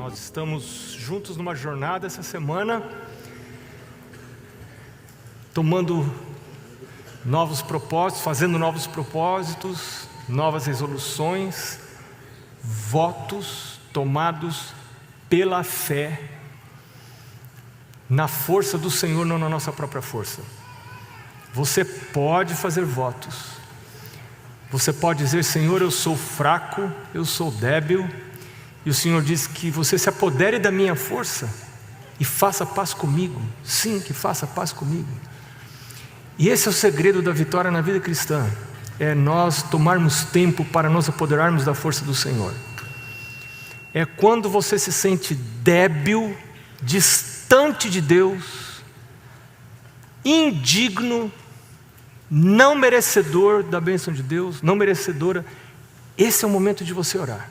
Nós estamos juntos numa jornada essa semana, tomando novos propósitos, fazendo novos propósitos, novas resoluções, votos tomados pela fé, na força do Senhor, não na nossa própria força. Você pode fazer votos, você pode dizer: Senhor, eu sou fraco, eu sou débil, e o Senhor diz que você se apodere da minha força e faça paz comigo. Sim, que faça paz comigo. E esse é o segredo da vitória na vida cristã, é nós tomarmos tempo para nos apoderarmos da força do Senhor. É quando você se sente débil, distante de Deus, indigno, não merecedor da bênção de Deus, não merecedora. Esse é o momento de você orar.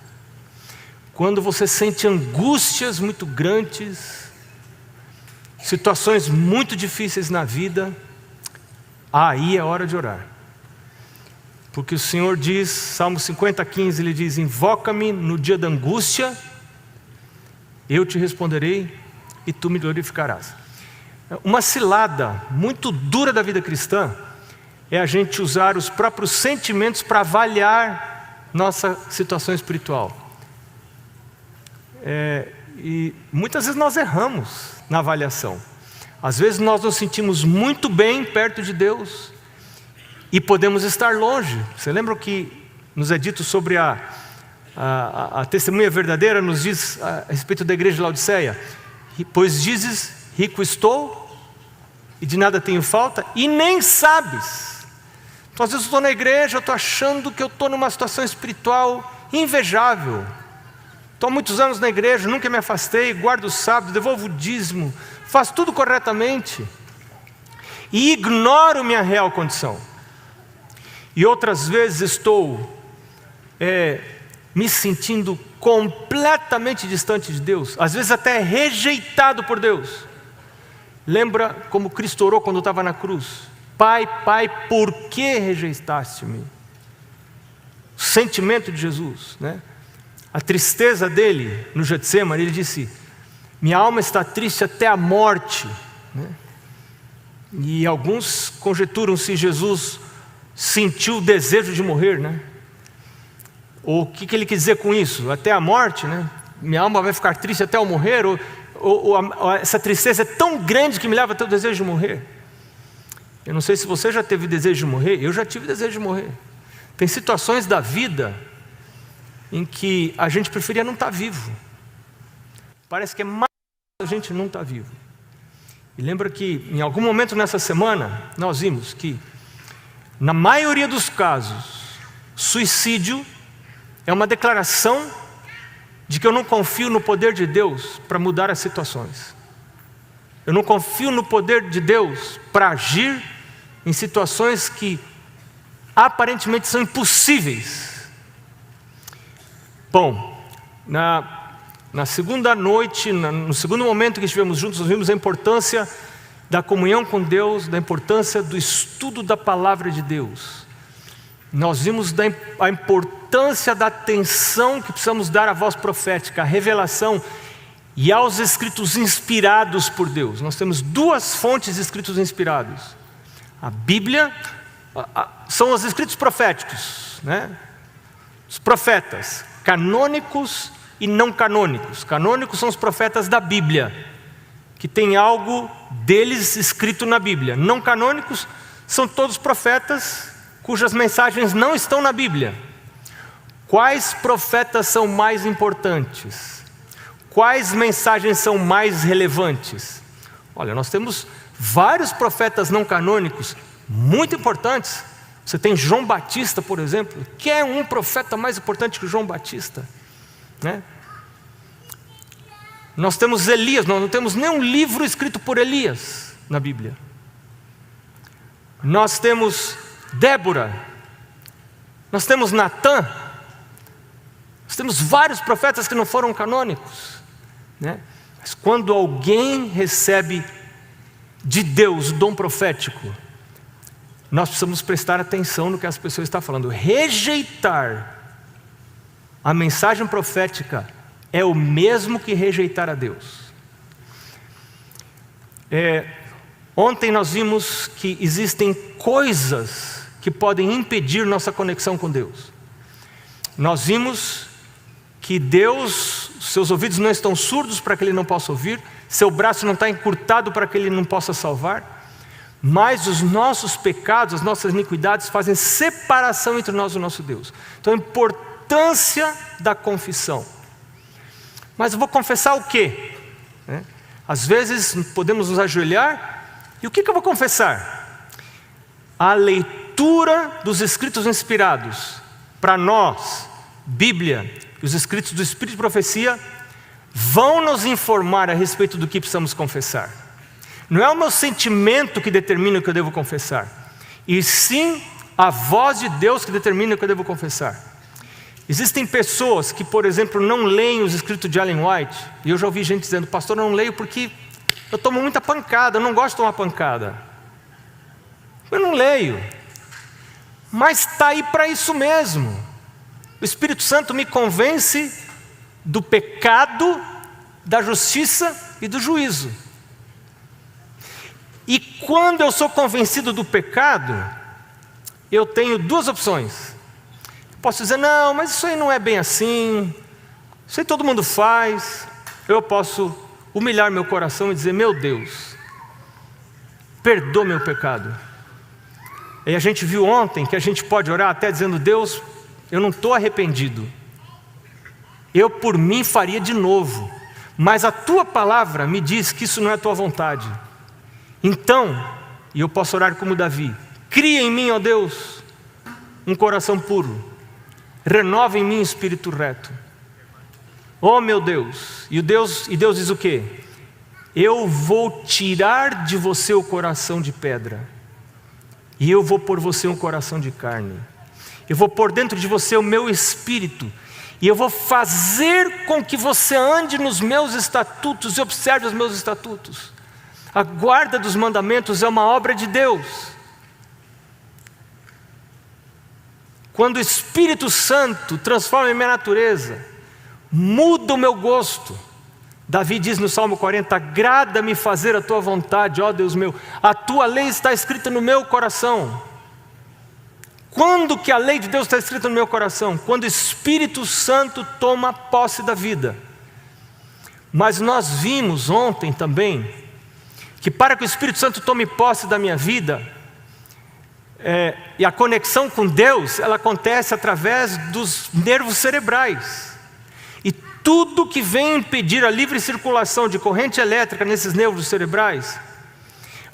Quando você sente angústias muito grandes, situações muito difíceis na vida, aí é hora de orar. Porque o Senhor diz, Salmo 50:15, Ele diz: invoca-me no dia da angústia, eu te responderei e tu me glorificarás. Uma cilada muito dura da vida cristã é a gente usar os próprios sentimentos para avaliar nossa situação espiritual. E muitas vezes nós erramos na avaliação. Às vezes nós nos sentimos muito bem perto de Deus e podemos estar longe. Você lembra o que nos é dito sobre a testemunha verdadeira? Nos diz a respeito da igreja de Laodiceia: pois dizes, rico estou e de nada tenho falta, e nem sabes. Então às vezes eu estou na igreja, eu estou achando que eu estou numa situação espiritual invejável. Estou há muitos anos na igreja, nunca me afastei, guardo o sábado, devolvo o dízimo, faço tudo corretamente, e ignoro minha real condição. E outras vezes estou me sentindo completamente distante de Deus, às vezes até rejeitado por Deus. Lembra como Cristo orou quando estava na cruz? Pai, Pai, por que rejeitaste-me? O sentimento de Jesus, né? A tristeza dele no Getsemane, ele disse: minha alma está triste até a morte, né? E alguns conjecturam se Jesus sentiu o desejo de morrer, né? Ou o que ele quis dizer com isso? Até a morte, né? Minha alma vai ficar triste até eu morrer? Ou essa tristeza é tão grande que me leva a ter o desejo de morrer? Eu não sei se você já teve desejo de morrer. Eu já tive desejo de morrer. Tem situações da vida em que a gente preferia não estar vivo. Parece que é mais a gente não estar vivo. E lembra que em algum momento nessa semana nós vimos que, na maioria dos casos, suicídio é uma declaração de que eu não confio no poder de Deus para mudar as situações. Eu não confio no poder de Deus para agir em situações que aparentemente são impossíveis. Bom, na segunda noite, no segundo momento que estivemos juntos, nós vimos a importância da comunhão com Deus, da importância do estudo da palavra de Deus. Nós vimos a importância da atenção que precisamos dar à voz profética, à revelação e aos escritos inspirados por Deus. Nós temos duas fontes de escritos inspirados. A Bíblia são os escritos proféticos, né? Os profetas canônicos e não canônicos. Canônicos são os profetas da Bíblia, que tem algo deles escrito na Bíblia. Não canônicos são todos profetas cujas mensagens não estão na Bíblia. Quais profetas são mais importantes? Quais mensagens são mais relevantes? Olha, nós temos vários profetas não canônicos muito importantes. Você tem João Batista, por exemplo, que é um profeta mais importante que João Batista, né? Nós temos Elias, nós não temos nenhum livro escrito por Elias na Bíblia. Nós temos Débora, nós temos Natã, nós temos vários profetas que não foram canônicos, né? Mas quando alguém recebe de Deus o dom profético, nós precisamos prestar atenção no que as pessoas estão falando. Rejeitar a mensagem profética é o mesmo que rejeitar a Deus. Ontem nós vimos que existem coisas que podem impedir nossa conexão com Deus. Nós vimos que Deus, seus ouvidos não estão surdos para que Ele não possa ouvir, seu braço não está encurtado para que Ele não possa salvar, mas os nossos pecados, as nossas iniquidades fazem separação entre nós e o nosso Deus. Então a importância da confissão. Mas eu vou confessar o quê? Às vezes podemos nos ajoelhar, e o que eu vou confessar? A leitura dos escritos inspirados. Para nós, Bíblia e os escritos do Espírito de Profecia vão nos informar a respeito do que precisamos confessar. Não é o meu sentimento que determina o que eu devo confessar, e sim a voz de Deus que determina o que eu devo confessar. Existem pessoas que, por exemplo, não leem os escritos de Ellen White, e eu já ouvi gente dizendo: pastor, eu não leio porque eu tomo muita pancada, eu não gosto de tomar pancada. Eu não leio, mas está aí para isso mesmo. O Espírito Santo me convence do pecado, da justiça e do juízo. E quando eu sou convencido do pecado, eu tenho duas opções. Posso dizer: não, mas isso aí não é bem assim, isso aí todo mundo faz. Eu posso humilhar meu coração e dizer: meu Deus, perdoa meu pecado. E a gente viu ontem que a gente pode orar até dizendo: Deus, eu não estou arrependido, eu por mim faria de novo, mas a tua palavra me diz que isso não é a tua vontade. Então, e eu posso orar como Davi: cria em mim, ó Deus, um coração puro, renova em mim um espírito reto. Oh meu Deus, e Deus diz o quê? Eu vou tirar de você o coração de pedra, e eu vou pôr você um coração de carne. Eu vou pôr dentro de você o meu espírito, e eu vou fazer com que você ande nos meus estatutos e observe os meus estatutos. A guarda dos mandamentos é uma obra de Deus. Quando o Espírito Santo transforma a minha natureza, muda o meu gosto. Davi diz no Salmo 40: agrada-me fazer a tua vontade, ó Deus meu, a tua lei está escrita no meu coração. Quando que a lei de Deus está escrita no meu coração? Quando o Espírito Santo toma posse da vida. Mas nós vimos ontem também que para que o Espírito Santo tome posse da minha vida, e a conexão com Deus, ela acontece através dos nervos cerebrais. E tudo que vem impedir a livre circulação de corrente elétrica nesses nervos cerebrais,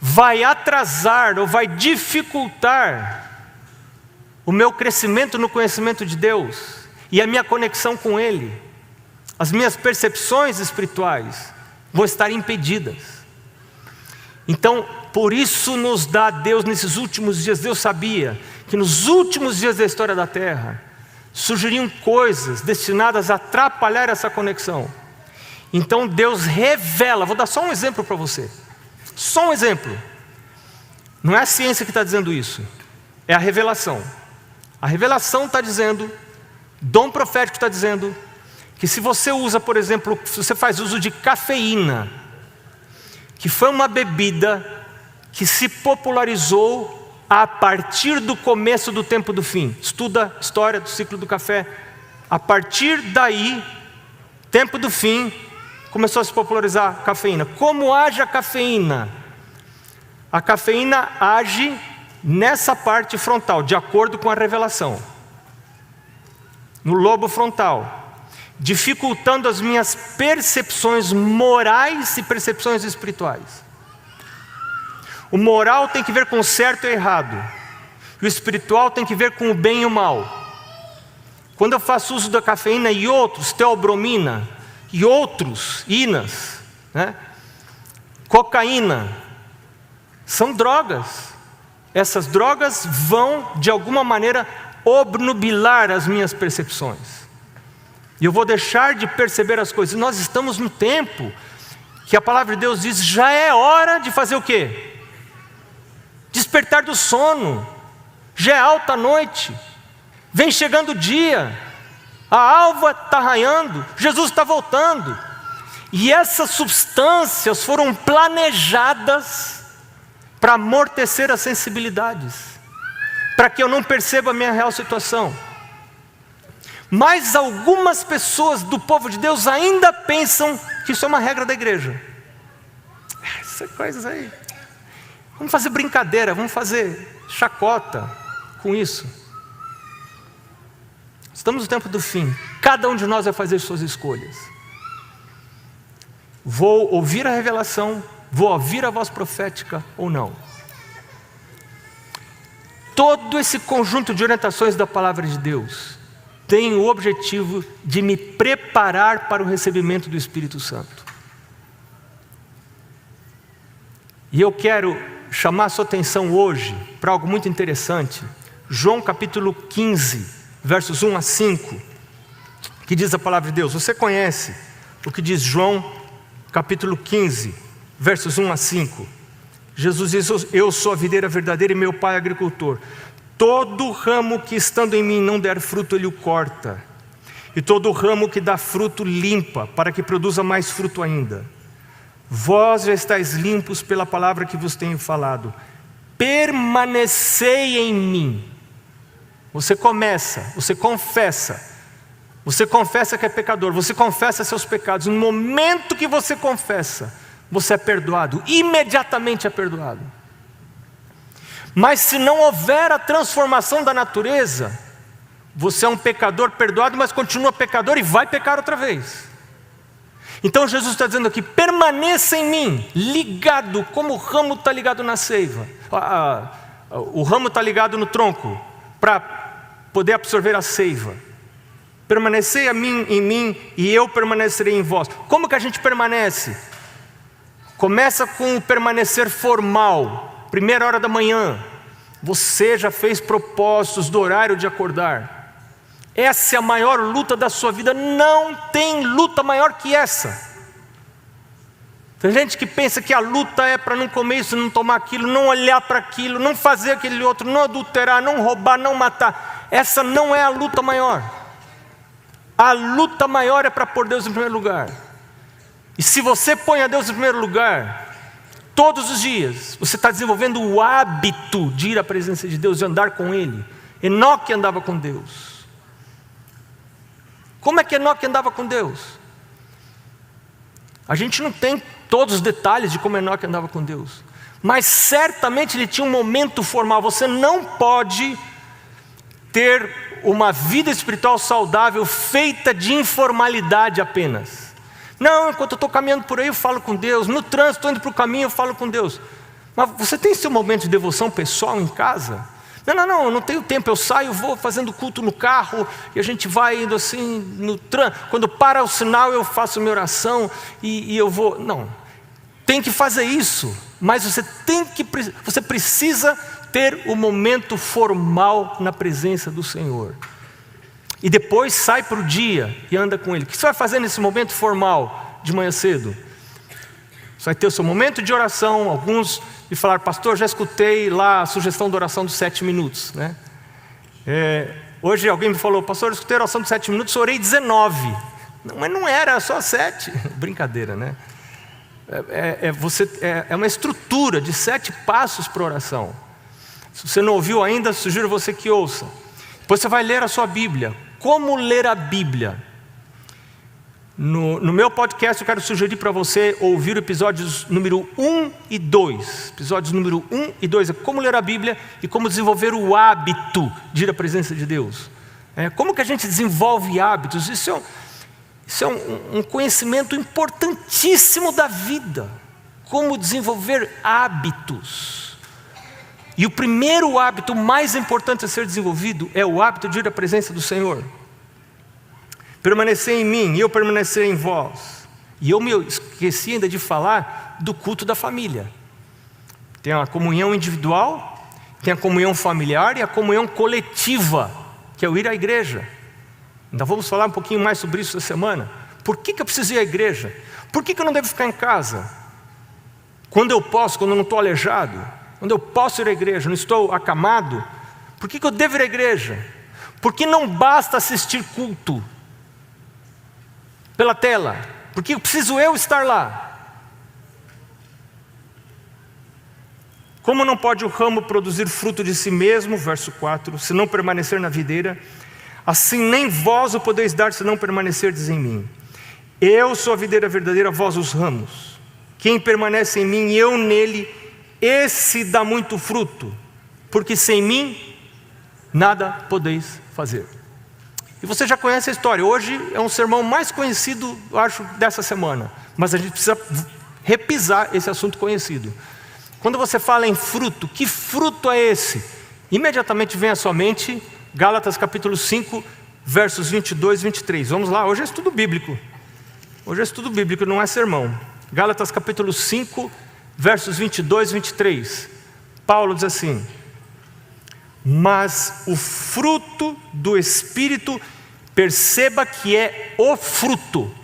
vai atrasar ou vai dificultar o meu crescimento no conhecimento de Deus e a minha conexão com Ele. As minhas percepções espirituais vão estar impedidas. Então, por isso nos dá Deus nesses últimos dias. Deus sabia que nos últimos dias da história da terra surgiriam coisas destinadas a atrapalhar essa conexão. Então Deus revela. Vou dar só um exemplo para você. Só um exemplo. Não é a ciência que está dizendo isso, é a revelação. A revelação está dizendo, dom profético está dizendo, que se você usa, por exemplo, se você faz uso de cafeína, que foi uma bebida que se popularizou a partir do começo do tempo do fim. Estuda a história do ciclo do café. A partir daí, tempo do fim, começou a se popularizar a cafeína. Como age a cafeína? A cafeína age nessa parte frontal, de acordo com a revelação. No lobo frontal, dificultando as minhas percepções morais e percepções espirituais. O moral tem que ver com o certo e o errado, e o espiritual tem que ver com o bem e o mal. Quando eu faço uso da cafeína e outros, teobromina, e outros, inas, cocaína, são drogas. Essas drogas vão, de alguma maneira, obnubilar as minhas percepções. E eu vou deixar de perceber as coisas. Nós estamos no tempo que a palavra de Deus diz: já é hora de fazer o quê? Despertar do sono. Já é alta noite. Vem chegando o dia. A alva está raiando, Jesus está voltando. E essas substâncias foram planejadas para amortecer as sensibilidades, para que eu não perceba a minha real situação. Mas algumas pessoas do povo de Deus ainda pensam que isso é uma regra da igreja. Essas coisas aí. Vamos fazer brincadeira, vamos fazer chacota com isso. Estamos no tempo do fim. Cada um de nós vai fazer suas escolhas. Vou ouvir a revelação, vou ouvir a voz profética ou não. Todo esse conjunto de orientações da palavra de Deus tem o objetivo de me preparar para o recebimento do Espírito Santo. E eu quero chamar a sua atenção hoje para algo muito interessante. João capítulo 15, versos 1 a 5, que diz a palavra de Deus. Você conhece o que diz João capítulo 15, versos 1 a 5. Jesus diz: eu sou a videira verdadeira e meu pai é agricultor. Todo ramo que estando em mim não der fruto, ele o corta. E todo ramo que dá fruto, limpa, para que produza mais fruto ainda. Vós já estáis limpos pela palavra que vos tenho falado. Permanecei em mim. Você começa, você confessa. Você confessa que é pecador, você confessa seus pecados. No momento que você confessa, você é perdoado, imediatamente é perdoado. Mas se não houver a transformação da natureza, você é um pecador perdoado, mas continua pecador e vai pecar outra vez. Então Jesus está dizendo aqui: permaneça em mim, ligado, como o ramo está ligado na seiva. O ramo está ligado no tronco, para poder absorver a seiva. Permanecei em mim e eu permanecerei em vós. Como que a gente permanece? Começa com o permanecer formal. Primeira hora da manhã, você já fez propósitos do horário de acordar. Essa é a maior luta da sua vida. Não tem luta maior que essa. Tem gente que pensa que a luta é para não comer isso, não tomar aquilo, não olhar para aquilo, não fazer aquele outro, não adulterar, não roubar, não matar. Essa não é a luta maior. A luta maior é para pôr Deus em primeiro lugar. E se você põe a Deus em primeiro lugar, todos os dias, você está desenvolvendo o hábito de ir à presença de Deus, de andar com Ele. Enoque andava com Deus. Como é que Enoque andava com Deus? A gente não tem todos os detalhes de como Enoque andava com Deus, mas certamente ele tinha um momento formal. Você não pode ter uma vida espiritual saudável feita de informalidade apenas. Não, enquanto eu estou caminhando por aí eu falo com Deus, no trânsito estou indo para o caminho eu falo com Deus. Mas você tem seu momento de devoção pessoal em casa? Não, eu não tenho tempo, eu saio, vou fazendo culto no carro, e a gente vai indo assim, no trânsito, quando para o sinal eu faço minha oração, e eu vou, não, tem que fazer isso, mas você precisa ter o momento formal na presença do Senhor, e depois sai para o dia e anda com Ele. O que você vai fazer nesse momento formal, de manhã cedo? Você vai ter o seu momento de oração. Alguns me falaram: pastor, já escutei lá a sugestão de oração dos 7 minutos, né? Hoje alguém me falou: pastor, eu escutei a oração dos 7 minutos, orei 19. Não, mas não era só 7. Brincadeira, né? É uma estrutura de 7 passos para oração. Se você não ouviu ainda, sugiro você que ouça. Depois você vai ler a sua Bíblia. Como ler a Bíblia? No meu podcast eu quero sugerir para você ouvir episódios número 1 e 2. Episódios número 1 e 2 é como ler a Bíblia e como desenvolver o hábito de ir à presença de Deus. Como que a gente desenvolve hábitos? Isso é um conhecimento importantíssimo da vida. Como desenvolver hábitos. E o primeiro hábito mais importante a ser desenvolvido é o hábito de ir à presença do Senhor. Permanecer em mim e eu permanecer em vós. E eu me esqueci ainda de falar do culto da família. Tem a comunhão individual, tem a comunhão familiar e a comunhão coletiva, que é o ir à igreja. Então vamos falar um pouquinho mais sobre isso essa semana. Por que eu preciso ir à igreja? Por que eu não devo ficar em casa? Quando eu posso, quando eu não estou aleijado, quando eu posso ir à igreja, não estou acamado, por que eu devo ir à igreja? Porque não basta assistir culto, pela tela, porque preciso eu estar lá. Como não pode o ramo produzir fruto de si mesmo, verso 4, se não permanecer na videira, assim nem vós o podeis dar se não permanecerdes em mim. Eu sou a videira verdadeira, vós os ramos. Quem permanece em mim e eu nele, esse dá muito fruto, porque sem mim nada podeis fazer. E você já conhece a história. Hoje é um sermão mais conhecido, eu acho, dessa semana, mas a gente precisa repisar esse assunto conhecido. Quando você fala em fruto, que fruto é esse? Imediatamente vem à sua mente Gálatas capítulo 5, versos 22 e 23. Vamos lá, hoje é estudo bíblico. Hoje é estudo bíblico, não é sermão. Gálatas capítulo 5, versos 22 e 23. Paulo diz assim: mas o fruto do Espírito, perceba que é o fruto.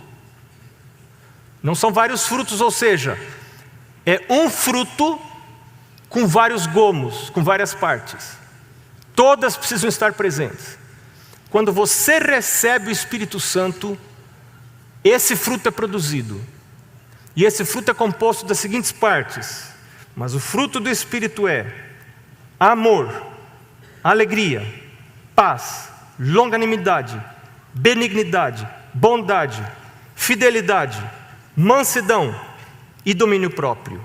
Não são vários frutos, ou seja, é um fruto com vários gomos, com várias partes. Todas precisam estar presentes. Quando você recebe o Espírito Santo, esse fruto é produzido. E esse fruto é composto das seguintes partes. Mas o fruto do Espírito é amor, alegria, paz, longanimidade, benignidade, bondade, fidelidade, mansidão e domínio próprio.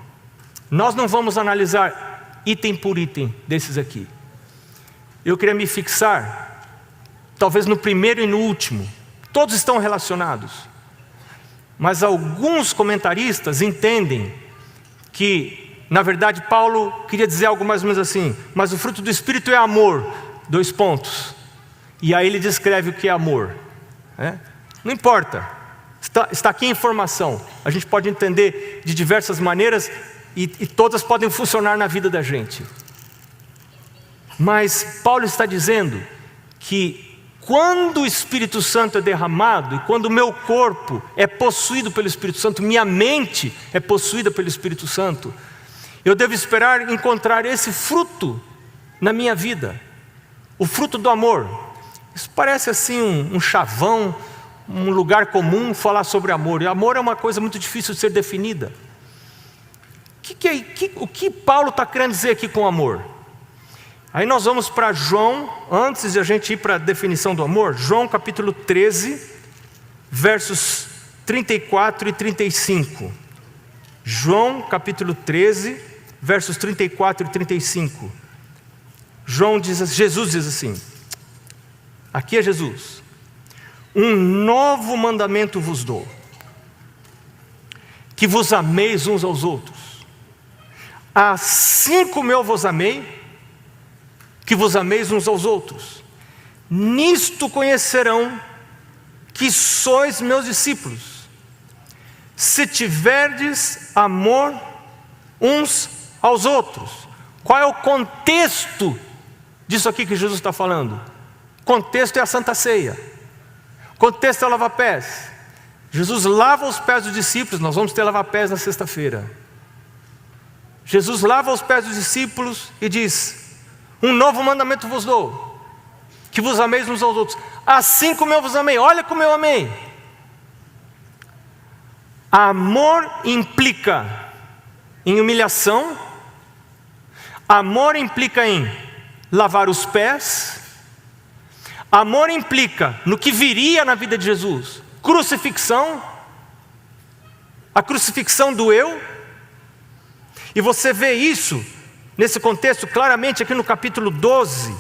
Nós não vamos analisar item por item desses aqui. Eu queria me fixar, talvez no primeiro e no último. Todos estão relacionados. Mas alguns comentaristas entendem que, na verdade, Paulo queria dizer algo mais ou menos assim: mas o fruto do Espírito é amor, 2 pontos. E aí ele descreve o que é amor. Não importa, está aqui a informação. A gente pode entender de diversas maneiras e todas podem funcionar na vida da gente. Mas Paulo está dizendo que quando o Espírito Santo é derramado, e quando o meu corpo é possuído pelo Espírito Santo, minha mente é possuída pelo Espírito Santo, eu devo esperar encontrar esse fruto na minha vida, o fruto do amor. Isso parece assim um chavão, um lugar comum falar sobre amor. E amor é uma coisa muito difícil de ser definida. O que Paulo está querendo dizer aqui com amor? Aí nós vamos para João, antes de a gente ir para a definição do amor, João capítulo 13, versos 34 e 35. João capítulo 13, versos 34 e 35. Jesus diz assim, aqui é Jesus: um novo mandamento vos dou, que vos ameis uns aos outros, assim como eu vos amei, que vos ameis uns aos outros. Nisto conhecerão que sois meus discípulos, se tiverdes amor uns aos outros. Qual é o contexto disso aqui que Jesus está falando? O contexto é a Santa Ceia. O contexto é o lava-pés. Jesus lava os pés dos discípulos. Nós vamos ter lava-pés na sexta-feira. Jesus lava os pés dos discípulos e diz: um novo mandamento vos dou, que vos ameis uns aos outros, assim como eu vos amei. Olha como eu amei. Amor implica em humilhação. Amor implica em lavar os pés. Amor implica no que viria na vida de Jesus: crucifixão. A crucifixão do eu. E você vê isso nesse contexto claramente aqui no capítulo 12,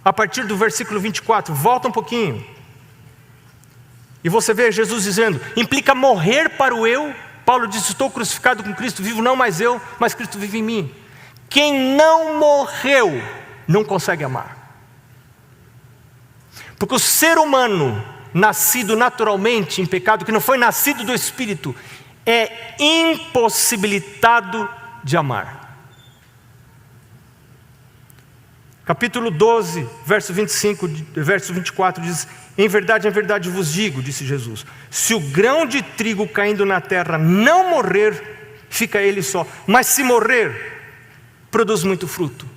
a partir do versículo 24. Volta um pouquinho. E você vê Jesus dizendo: implica morrer para o eu. Paulo diz: estou crucificado com Cristo, vivo não mais eu, mas Cristo vive em mim. Quem não morreu não consegue amar. Porque o ser humano nascido naturalmente em pecado, que não foi nascido do Espírito, é impossibilitado de amar. Capítulo 12, verso 25, verso 24 diz: em verdade vos digo, disse Jesus, se o grão de trigo caindo na terra não morrer, fica ele só, mas se morrer, produz muito fruto.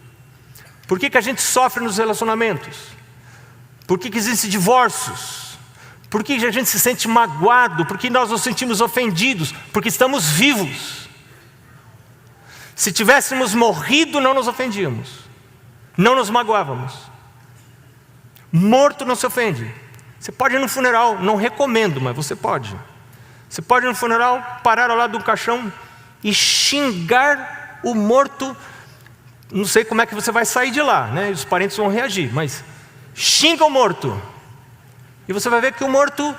Por que a gente sofre nos relacionamentos? Por que existem divórcios? Por que a gente se sente magoado? Por que nós nos sentimos ofendidos? Porque estamos vivos. Se tivéssemos morrido, não nos ofendíamos, não nos magoávamos. Morto não se ofende. Você pode ir no funeral, não recomendo, mas você pode. Você pode ir no funeral, parar ao lado do caixão e xingar o morto. Não sei como é que você vai sair de lá, né? Os parentes vão reagir, mas xinga o morto. E você vai ver que o morto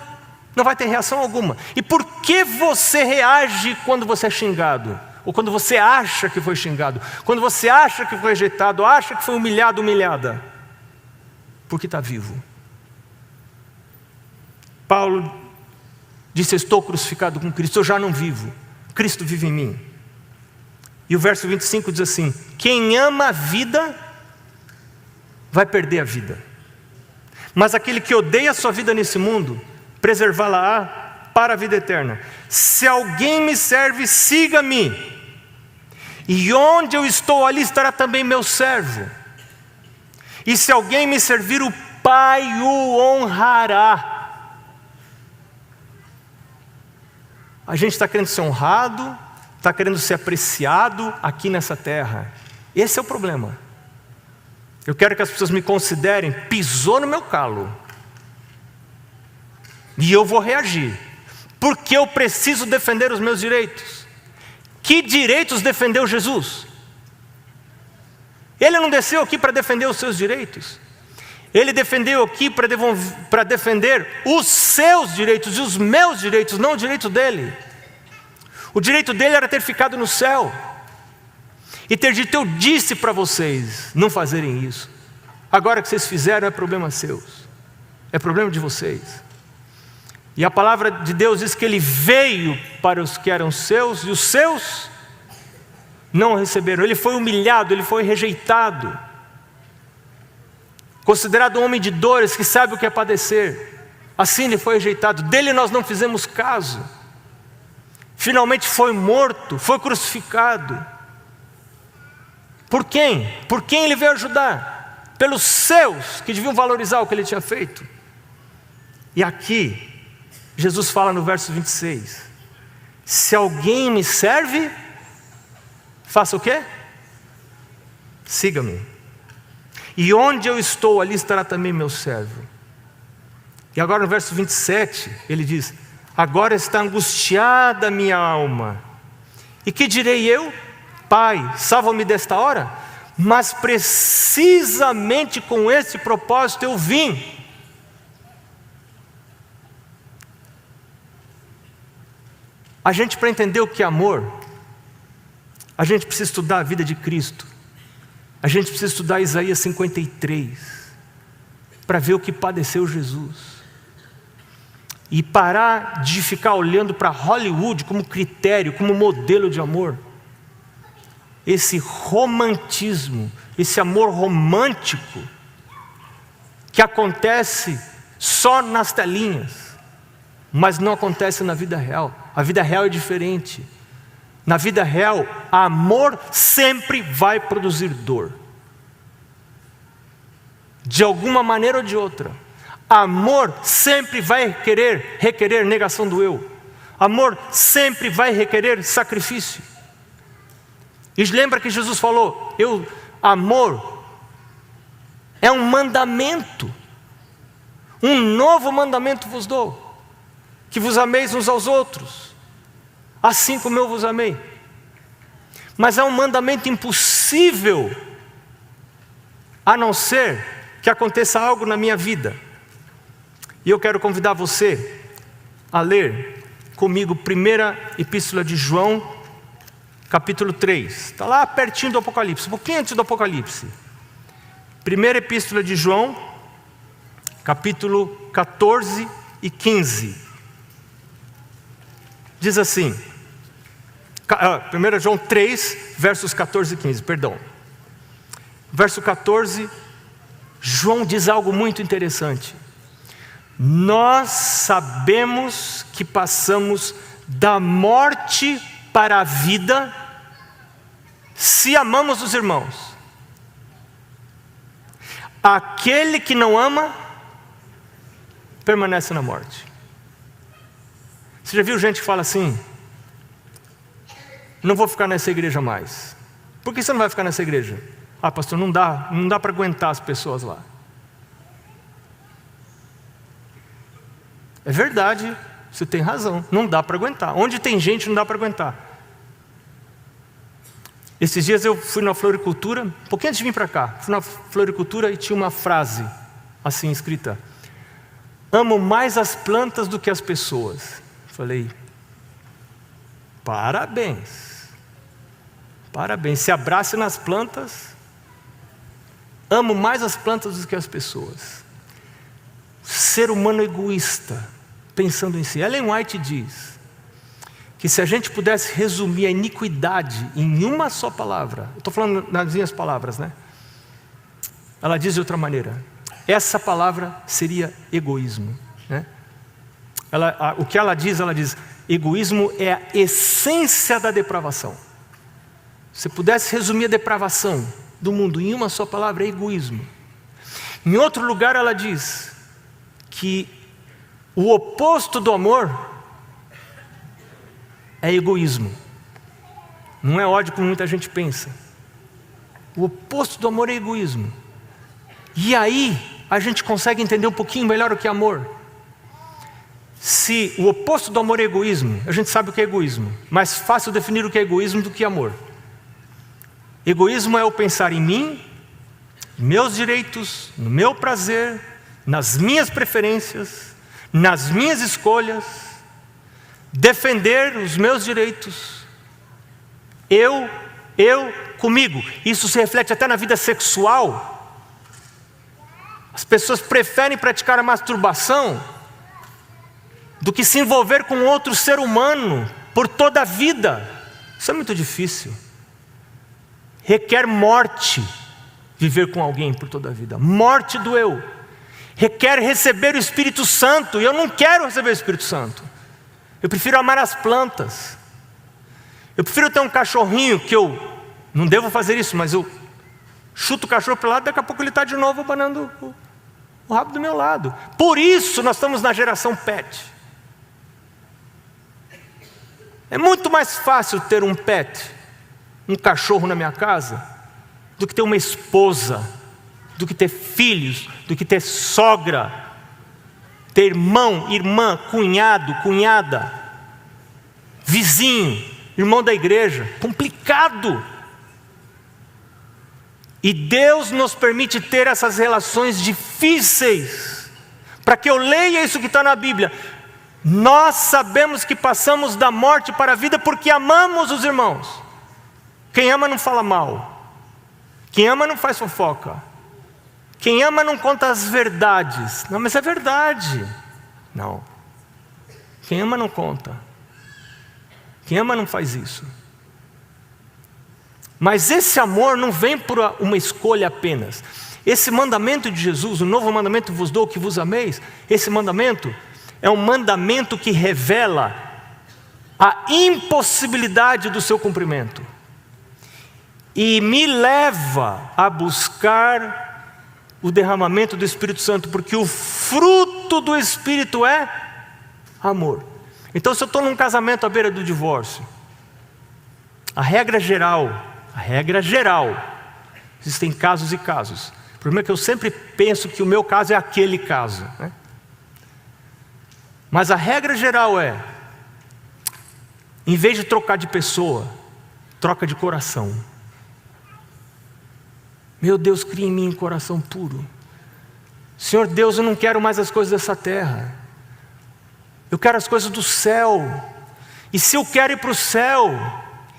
não vai ter reação alguma. E por que você reage quando você é xingado? Ou quando você acha que foi xingado? Quando você acha que foi rejeitado, acha que foi humilhado, humilhada? Porque está vivo. Paulo disse: estou crucificado com Cristo, eu já não vivo, Cristo vive em mim. E o verso 25 diz assim: quem ama a vida, vai perder a vida. Mas aquele que odeia a sua vida nesse mundo, preservá-la-á para a vida eterna. Se alguém me serve, siga-me. E onde eu estou, ali estará também meu servo. E se alguém me servir, o Pai o honrará. A gente está querendo ser honrado, está querendo ser apreciado aqui nessa terra. Esse é o problema. Eu quero que as pessoas me considerem, pisou no meu calo. E eu vou reagir. Porque eu preciso defender os meus direitos. Que direitos defendeu Jesus? Ele não desceu aqui para defender os seus direitos. Ele defendeu aqui para defender os seus direitos e os meus direitos, não o direito dele. O direito dele era ter ficado no céu e ter dito: eu disse para vocês não fazerem isso. Agora que vocês fizeram, é problema seus, é problema de vocês. E a palavra de Deus diz que ele veio para os que eram seus e os seus não o receberam. Ele foi humilhado, ele foi rejeitado, considerado um homem de dores, que sabe o que é padecer. Assim ele foi rejeitado. Dele nós não fizemos caso. Finalmente foi morto, foi crucificado. Por quem? Por quem ele veio ajudar? Pelos seus, que deviam valorizar o que ele tinha feito. E aqui Jesus fala no verso 26: se alguém me serve, faça o quê? Siga-me. E onde eu estou, ali estará também meu servo. E agora no verso 27, ele diz: agora está angustiada a minha alma. E que direi eu? Pai, salva-me desta hora? Mas precisamente com esse propósito eu vim. A gente, para entender o que é amor, a gente precisa estudar a vida de Cristo. A gente precisa estudar Isaías 53 para ver o que padeceu Jesus. E parar de ficar olhando para Hollywood como critério, como modelo de amor. Esse romantismo, esse amor romântico que acontece só nas telinhas, mas não acontece na vida real. A vida real é diferente. Na vida real, amor sempre vai produzir dor. De alguma maneira ou de outra. Amor sempre vai requerer negação do eu. Amor sempre vai requerer sacrifício. E lembra que Jesus falou: amor é um mandamento. Um novo mandamento vos dou: que vos ameis uns aos outros, assim como eu vos amei. Mas é um mandamento impossível, a não ser que aconteça algo na minha vida. E eu quero convidar você a ler comigo 1ª Epístola de João, capítulo 3. Está lá pertinho do Apocalipse, um pouquinho antes do Apocalipse. 1ª Epístola de João, capítulo 14 e 15. Diz assim, 1 João 3, versos 14 e 15, perdão. Verso 14, João diz algo muito interessante. Nós sabemos que passamos da morte para a vida, se amamos os irmãos. Aquele que não ama, permanece na morte. Você já viu gente que fala assim: não vou ficar nessa igreja mais. Por que você não vai ficar nessa igreja? Ah, pastor, não dá para aguentar as pessoas lá. É verdade, você tem razão, não dá para aguentar. Onde tem gente não dá para aguentar. Esses dias eu fui na floricultura, um pouquinho antes de vir para cá, fui na floricultura e tinha uma frase assim escrita: amo mais as plantas do que as pessoas. Falei, parabéns, se abrace nas plantas. Amo mais as plantas do que as pessoas. Ser humano egoísta, pensando em si. Ellen White diz que se a gente pudesse resumir a iniquidade em uma só palavra, eu estou falando nas minhas palavras, né? Ela diz de outra maneira, essa palavra seria egoísmo, né? O que ela diz, egoísmo é a essência da depravação. Se pudesse resumir a depravação do mundo em uma só palavra, é egoísmo. Em outro lugar ela diz que o oposto do amor é egoísmo. Não é ódio como muita gente pensa. O oposto do amor é egoísmo. E aí a gente consegue entender um pouquinho melhor o que é amor. Se o oposto do amor é egoísmo, a gente sabe o que é egoísmo. Mais fácil definir o que é egoísmo do que amor. Egoísmo é o pensar em mim, meus direitos, no meu prazer, nas minhas preferências, nas minhas escolhas, defender os meus direitos, eu, comigo. Isso se reflete até na vida sexual. As pessoas preferem praticar a masturbação do que se envolver com outro ser humano por toda a vida. Isso é muito difícil. Requer morte viver com alguém por toda a vida. Morte do eu. Requer receber o Espírito Santo. E eu não quero receber o Espírito Santo. Eu prefiro amar as plantas. Eu prefiro ter um cachorrinho que eu não devo fazer isso, mas eu chuto o cachorro para o lado, daqui a pouco ele está de novo abanando o rabo do meu lado. Por isso nós estamos na geração pet. É muito mais fácil ter um pet, um cachorro na minha casa, do que ter uma esposa, do que ter filhos, do que ter sogra, ter irmão, irmã, cunhado, cunhada, vizinho, irmão da igreja. Complicado. E Deus nos permite ter essas relações difíceis, para que eu leia isso que está na Bíblia. Nós sabemos que passamos da morte para a vida porque amamos os irmãos. Quem ama não fala mal. Quem ama não faz fofoca. Quem ama não conta as verdades. Não, mas é verdade. Não. Quem ama não conta. Quem ama não faz isso. Mas esse amor não vem por uma escolha apenas. Esse mandamento de Jesus, o novo mandamento vos dou que vos ameis, esse mandamento é um mandamento que revela a impossibilidade do seu cumprimento. E me leva a buscar o derramamento do Espírito Santo, porque o fruto do Espírito é amor. Então, se eu estou num casamento à beira do divórcio, a regra geral, existem casos e casos. O problema é que eu sempre penso que o meu caso é aquele caso, né? Mas a regra geral é, em vez de trocar de pessoa, troca de coração. Meu Deus, cria em mim um coração puro. Senhor Deus, eu não quero mais as coisas dessa terra. Eu quero as coisas do céu. E se eu quero ir para o céu,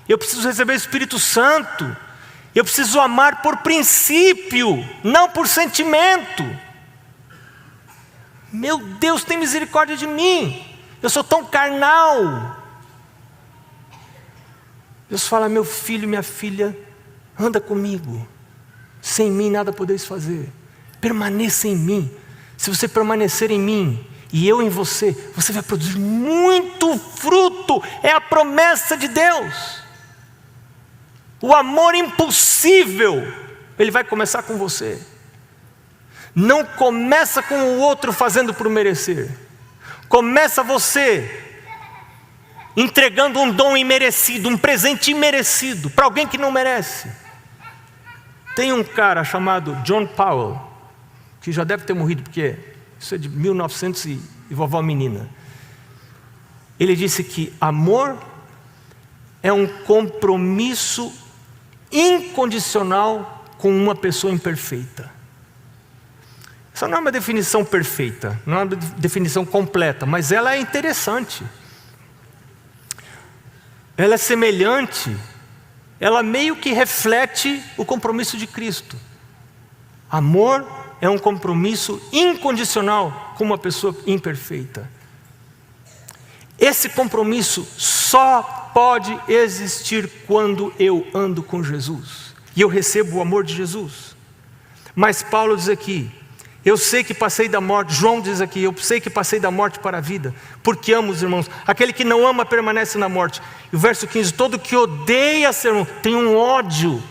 eu preciso receber o Espírito Santo. Eu preciso amar por princípio, não por sentimento. Meu Deus, tem misericórdia de mim. Eu sou tão carnal. Deus fala, meu filho, minha filha, anda comigo. Sem mim nada podeis fazer. Permaneça em mim. Se você permanecer em mim e eu em você, você vai produzir muito fruto. É a promessa de Deus. O amor impossível, ele vai começar com você. não começa com o outro fazendo por merecer. Começa você entregando um dom imerecido, um presente imerecido para alguém que não merece. Tem um cara chamado John Powell, que já deve ter morrido, porque isso é de 1900 e vovó menina. Ele disse que amor é um compromisso incondicional com uma pessoa imperfeita. Essa não é uma definição perfeita, não é uma definição completa, mas ela é interessante. Ela é semelhante, ela meio que reflete o compromisso de Cristo. Amor é um compromisso incondicional com uma pessoa imperfeita. Esse compromisso só pode existir quando eu ando com Jesus e eu recebo o amor de Jesus. Mas Paulo diz aqui: eu sei que passei da morte. João diz aqui: eu sei que passei da morte para a vida, porque amo os irmãos. Aquele que não ama permanece na morte. E o verso 15: todo que odeia seu irmão tem um ódio.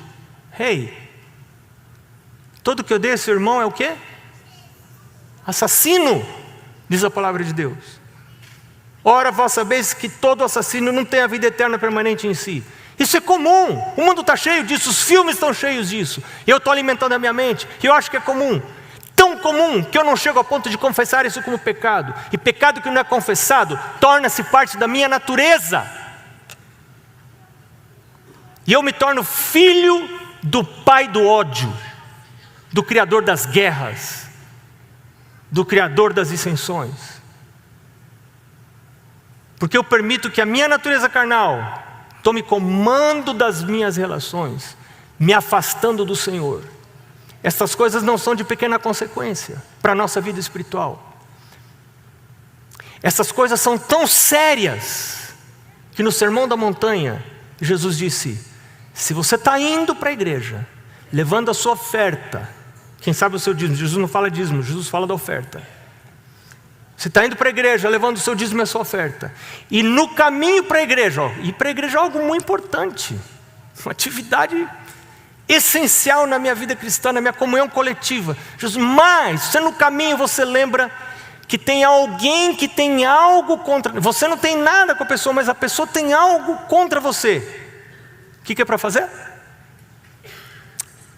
Todo que odeia seu irmão é o quê? Assassino, diz a palavra de Deus. Ora, vós sabeis que todo assassino não tem a vida eterna permanente em si. Isso é comum, o mundo está cheio disso, os filmes estão cheios disso. E eu estou alimentando a minha mente, e eu acho que é comum. Tão comum que eu não chego ao ponto de confessar isso como pecado. E pecado que não é confessado torna-se parte da minha natureza. E eu me torno filho do pai do ódio, do criador das guerras, do criador das dissensões. Porque eu permito que a minha natureza carnal tome comando das minhas relações, me afastando do Senhor. Essas coisas não são de pequena consequência para a nossa vida espiritual. Essas coisas são tão sérias que no Sermão da Montanha Jesus disse: se você está indo para a igreja, levando a sua oferta, quem sabe o seu dízimo, Jesus não fala dízimo, Jesus fala da oferta. Você está indo para a igreja, levando o seu dízimo e a sua oferta, e no caminho para a igreja, ir para a igreja é algo muito importante, uma atividade essencial na minha vida cristã, na minha comunhão coletiva. Jesus, mas você no caminho você lembra que tem alguém que tem algo contra você. Não tem nada com a pessoa, mas a pessoa tem algo contra você. O que é para fazer?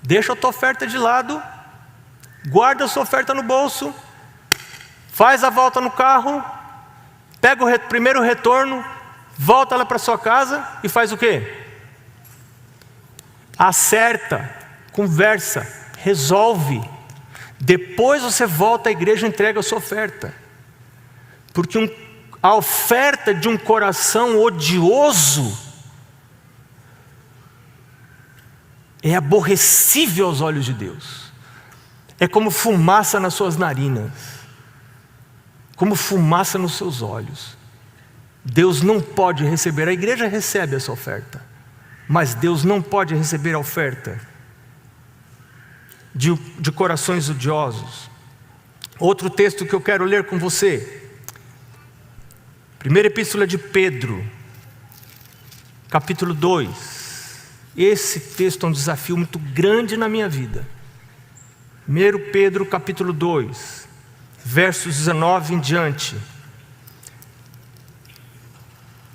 Deixa a tua oferta de lado, guarda a sua oferta no bolso, faz a volta no carro, pega o primeiro retorno, volta lá para sua casa e faz o quê? Acerta, conversa, resolve. Depois você volta à igreja e entrega a sua oferta. Porque a oferta de um coração odioso é aborrecível aos olhos de Deus. É como fumaça nas suas narinas, como fumaça nos seus olhos. Deus não pode receber. A igreja recebe essa oferta, mas Deus não pode receber a oferta de corações odiosos. Outro texto que eu quero ler com você, primeira epístola de Pedro, capítulo 2. Esse texto é um desafio muito grande na minha vida. 1 Pedro capítulo 2, versos 19 em diante.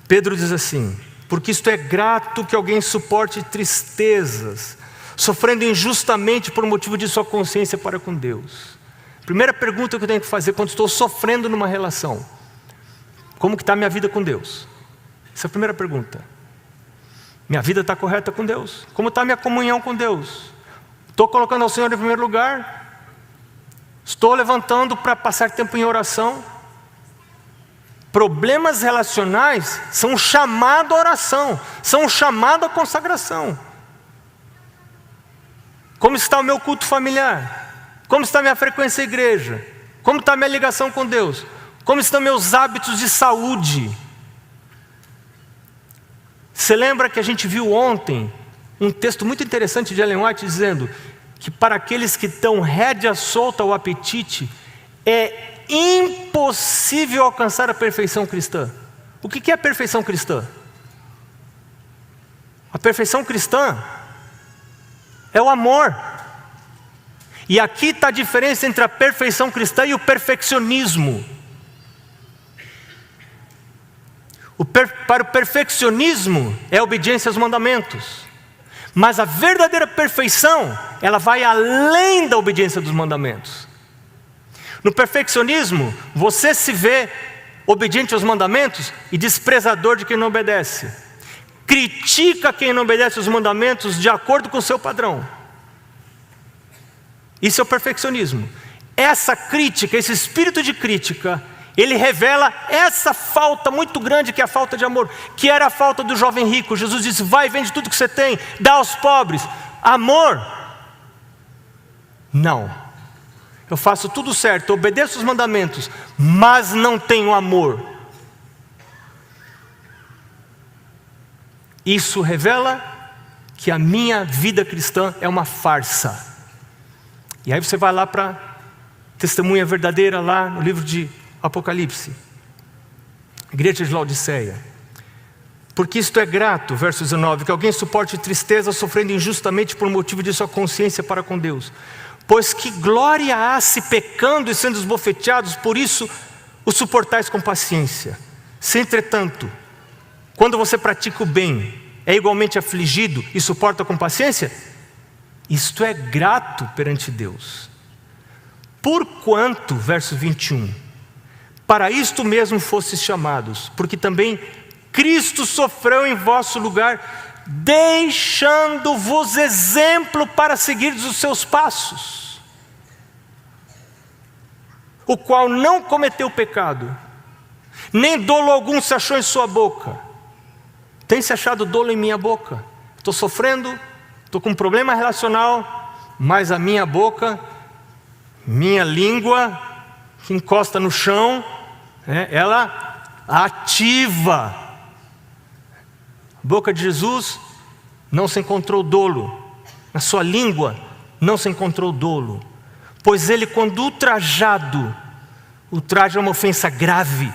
Pedro diz assim: porque isto é grato que alguém suporte tristezas, sofrendo injustamente por motivo de sua consciência para com Deus. Primeira pergunta que eu tenho que fazer quando estou sofrendo numa relação: como que está a minha vida com Deus? Essa é a primeira pergunta. Minha vida está correta com Deus? Como está a minha comunhão com Deus? Estou colocando ao Senhor em primeiro lugar? Estou levantando para passar tempo em oração? Problemas relacionais são um chamado à oração, são um chamado à consagração. Como está o meu culto familiar? Como está a minha frequência à igreja? Como está a minha ligação com Deus? Como estão meus hábitos de saúde? Você lembra que a gente viu ontem um texto muito interessante de Ellen White dizendo que para aqueles que estão rédea solta ao apetite, é impossível alcançar a perfeição cristã. O que é a perfeição cristã? A perfeição cristã é o amor. E aqui está a diferença entre a perfeição cristã e o perfeccionismo. Para o perfeccionismo é obediência aos mandamentos. Mas a verdadeira perfeição, ela vai além da obediência dos mandamentos. No perfeccionismo, você se vê obediente aos mandamentos e desprezador de quem não obedece. Critica quem não obedece aos mandamentos de acordo com o seu padrão. Isso é o perfeccionismo. Essa crítica, esse espírito de crítica, ele revela essa falta muito grande que é a falta de amor, que era a falta do jovem rico. Jesus disse: vai, vende tudo que você tem, dá aos pobres. Amor? Não. Eu faço tudo certo, obedeço os mandamentos, mas não tenho amor. Isso revela que a minha vida cristã é uma farsa. E aí você vai lá para testemunha verdadeira, lá no livro de Apocalipse, igreja de Laodiceia. Porque isto é grato, verso 19, que alguém suporte tristeza sofrendo injustamente por motivo de sua consciência para com Deus. Pois que glória há se pecando e sendo esbofeteados, por isso o suportais com paciência. Se entretanto, quando você pratica o bem, é igualmente afligido e suporta com paciência, isto é grato perante Deus. Porquanto, verso 21, para isto mesmo fostes chamados, porque também Cristo sofreu em vosso lugar, deixando-vos exemplo para seguir os seus passos, o qual não cometeu pecado, nem dolo algum se achou em sua boca. Tem se achado dolo em minha boca? Estou sofrendo, estou com um problema relacional, mas a minha boca, minha língua, que encosta no chão, ela ativa. A boca de Jesus não se encontrou dolo, na sua língua não se encontrou dolo, pois ele, quando ultrajado, ultraje é uma ofensa grave,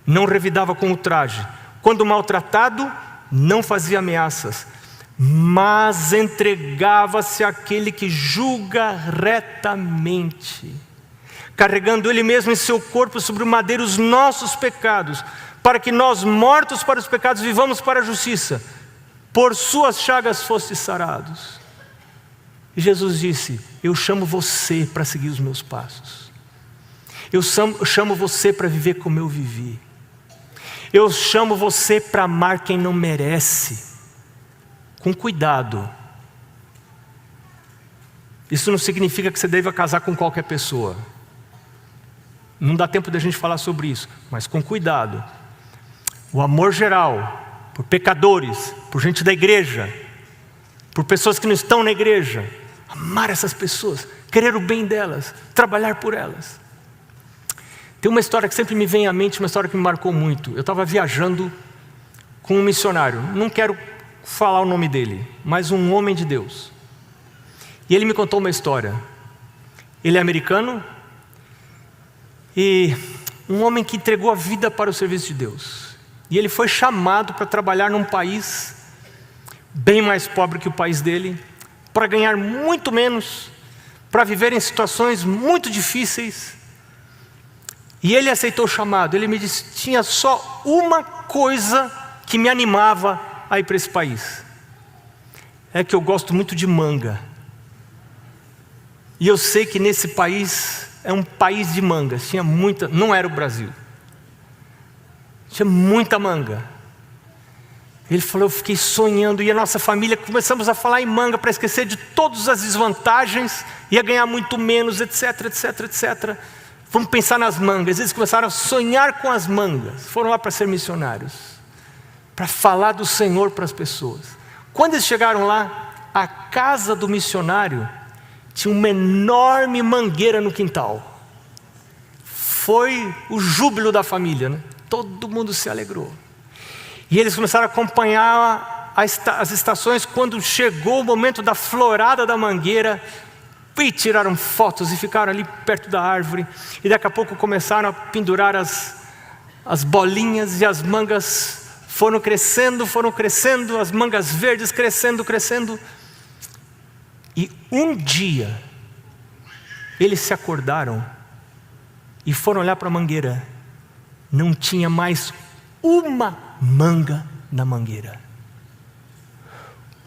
não revidava com ultraje, quando maltratado, não fazia ameaças, mas entregava-se àquele que julga retamente, carregando ele mesmo em seu corpo sobre o madeiro os nossos pecados, para que nós, mortos para os pecados, vivamos para a justiça. Por suas chagas fostes sarados. E Jesus disse: eu chamo você para seguir os meus passos. Eu chamo você para viver como eu vivi. Eu chamo você para amar quem não merece. Com cuidado. Isso não significa que você deva casar com qualquer pessoa. Não dá tempo de a gente falar sobre isso, mas com cuidado. O amor geral, por pecadores, por gente da igreja, por pessoas que não estão na igreja. Amar essas pessoas, querer o bem delas, trabalhar por elas. Tem uma história que sempre me vem à mente, uma história que me marcou muito. Eu estava viajando com um missionário, não quero falar o nome dele, mas um homem de Deus. E ele me contou uma história. Ele é americano e um homem que entregou a vida para o serviço de Deus. E ele foi chamado para trabalhar num país bem mais pobre que o país dele, para ganhar muito menos, para viver em situações muito difíceis. E ele aceitou o chamado. Ele me disse: tinha só uma coisa que me animava a ir para esse país. É que eu gosto muito de manga. E eu sei que nesse país é um país de mangas. Tinha muita, não era o Brasil. Tinha muita manga. Ele falou: eu fiquei sonhando, e a nossa família começamos a falar em manga para esquecer de todas as desvantagens, ia ganhar muito menos, etc, etc, etc. Vamos pensar nas mangas. Eles começaram a sonhar com as mangas. Foram lá para ser missionários, para falar do Senhor para as pessoas. Quando eles chegaram lá, a casa do missionário tinha uma enorme mangueira no quintal. Foi o júbilo da família, né? Todo mundo se alegrou. E eles começaram a acompanhar as estações. Quando chegou o momento da florada da mangueira, e tiraram fotos e ficaram ali perto da árvore. E daqui a pouco começaram a pendurar as bolinhas, e as mangas foram crescendo, as mangas verdes crescendo. E um dia, Eles se acordaram e foram olhar para a mangueira. Não tinha mais uma manga na mangueira.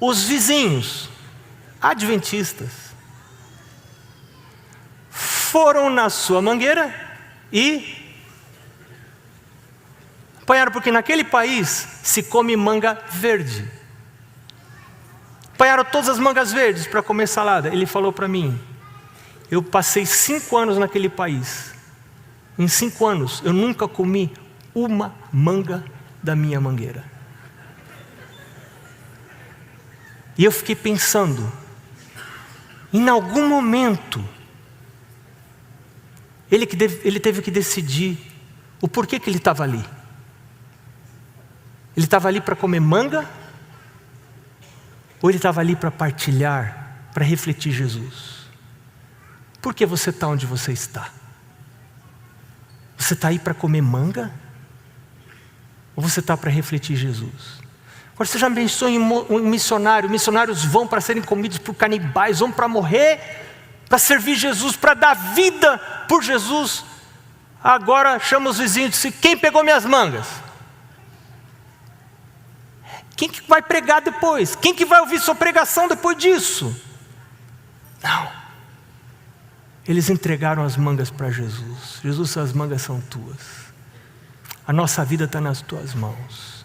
Os vizinhos, adventistas, foram na sua mangueira e apanharam, porque naquele país se come manga verde. Apanharam todas as mangas verdes para comer salada. Ele falou para mim: eu passei 5 anos naquele país. Em 5 anos eu nunca comi uma manga da minha mangueira. E eu fiquei pensando, em algum momento, ele teve que decidir o porquê que ele estava ali. Ele estava ali para comer manga? Ou ele estava ali para partilhar, para refletir Jesus? Por que você está onde você está? Você está aí para comer manga? Ou você está para refletir Jesus? Agora, você já pensou em um missionário? Missionários vão para serem comidos por canibais, vão para morrer, para servir Jesus, para dar vida por Jesus. Agora chama os vizinhos e diz: quem pegou minhas mangas? Quem que vai pregar depois? Quem que vai ouvir sua pregação depois disso? Não. Eles entregaram as mangas para Jesus. Jesus, as mangas são tuas. A nossa vida está nas tuas mãos.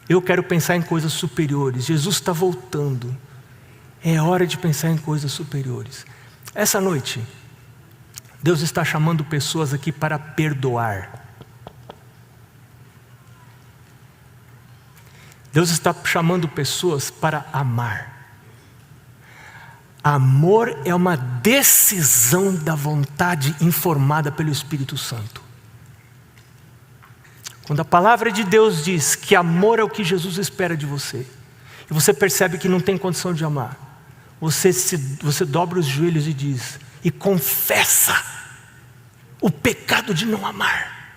Eu quero pensar em coisas superiores. Jesus está voltando. É hora de pensar em coisas superiores. Essa noite, Deus está chamando pessoas aqui para perdoar. Deus está chamando pessoas para amar. Amor é uma decisão da vontade informada pelo Espírito Santo. Quando a palavra de Deus diz que amor é o que Jesus espera de você, e você percebe que não tem condição de amar, você dobra os joelhos e diz, e confessa o pecado de não amar.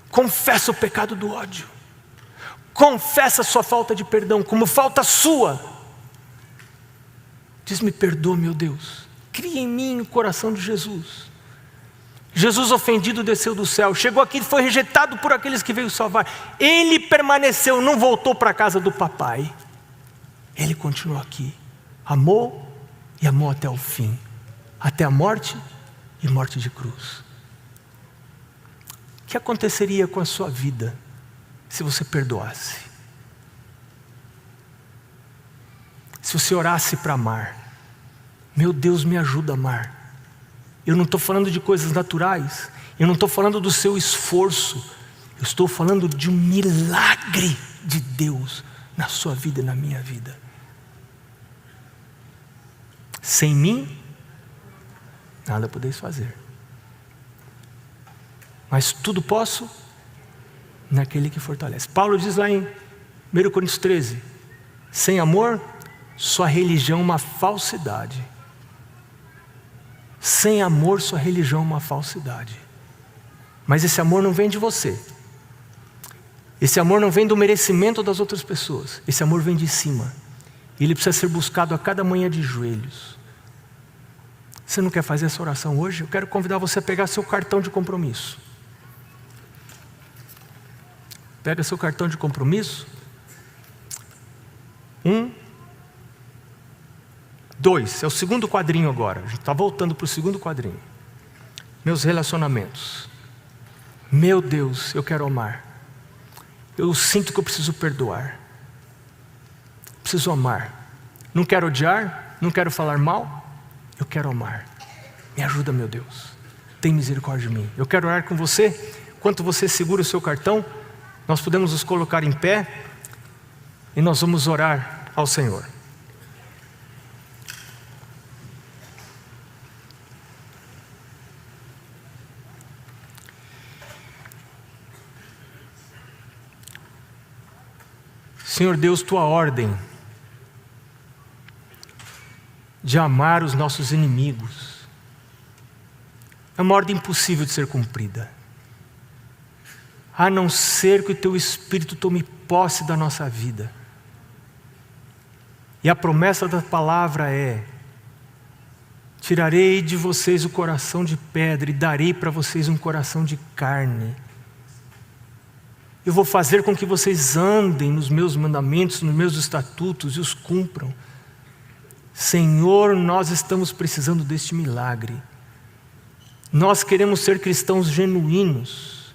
Confessa o pecado do ódio. Confessa a sua falta de perdão como falta sua. Diz: me perdoa, meu Deus. Cria em mim o coração de Jesus. Jesus ofendido desceu do céu, chegou aqui e foi rejeitado por aqueles que veio salvar. Ele permaneceu, não voltou para a casa do papai. Ele continuou aqui. Amou e amou até o fim. Até a morte e morte de cruz. O que aconteceria com a sua vida se você perdoasse? Se você orasse para amar. Meu Deus, me ajuda a amar. Eu não estou falando de coisas naturais. Eu não estou falando do seu esforço. Eu estou falando de um milagre de Deus na sua vida e na minha vida. Sem mim, nada podeis fazer. Mas tudo posso naquele que fortalece. Paulo diz lá em 1 Coríntios 13: sem amor, sua religião é uma falsidade. Sem amor, sua religião é uma falsidade. Mas esse amor não vem de você. Esse amor não vem do merecimento das outras pessoas. Esse amor vem de cima. E ele precisa ser buscado a cada manhã de joelhos. Você não quer fazer essa oração hoje? Eu quero convidar você a pegar seu cartão de compromisso. Pega seu cartão de compromisso. 2, é o segundo quadrinho agora. A gente está voltando para o segundo quadrinho. Meus relacionamentos. Meu Deus, eu quero amar. Eu sinto que eu preciso perdoar. Preciso amar. Não quero odiar, não quero falar mal. Eu quero amar. Me ajuda, meu Deus. Tem misericórdia de mim. Eu quero orar com você. Enquanto você segura o seu cartão, nós podemos nos colocar em pé e nós vamos orar ao Senhor. Senhor Deus, tua ordem de amar os nossos inimigos é uma ordem impossível de ser cumprida, a não ser que o teu Espírito tome posse da nossa vida. E a promessa da palavra é Tirarei de vocês o coração de pedra e darei para vocês um coração de carne. Eu vou fazer com que vocês andem nos meus mandamentos, nos meus estatutos e os cumpram. Senhor, nós estamos precisando deste milagre. Nós queremos ser cristãos genuínos,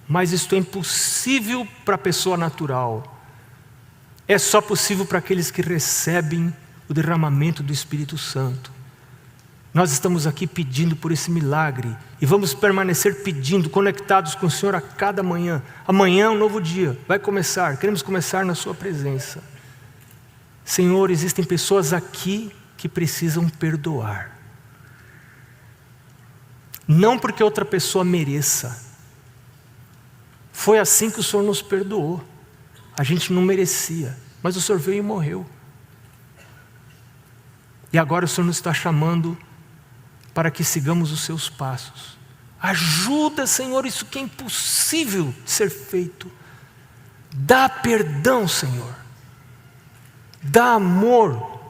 mas isto é impossível para a pessoa natural. É só possível para aqueles que recebem o derramamento do Espírito Santo. Nós estamos aqui pedindo por esse milagre e vamos permanecer pedindo, conectados com o Senhor a cada manhã. Amanhã é um novo dia, vai começar, queremos começar na sua presença. Senhor, existem pessoas aqui que precisam perdoar. Não porque outra pessoa mereça. Foi assim que o Senhor nos perdoou. A gente não merecia, mas o Senhor veio e morreu. E agora o Senhor nos está chamando para que sigamos os seus passos. Ajuda, Senhor, isso que é impossível de ser feito. Dá perdão, Senhor. Dá amor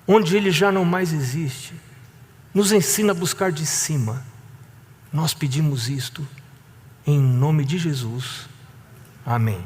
onde ele já não mais existe. Nos ensina a buscar de cima. Nós pedimos isto em nome de Jesus. Amém.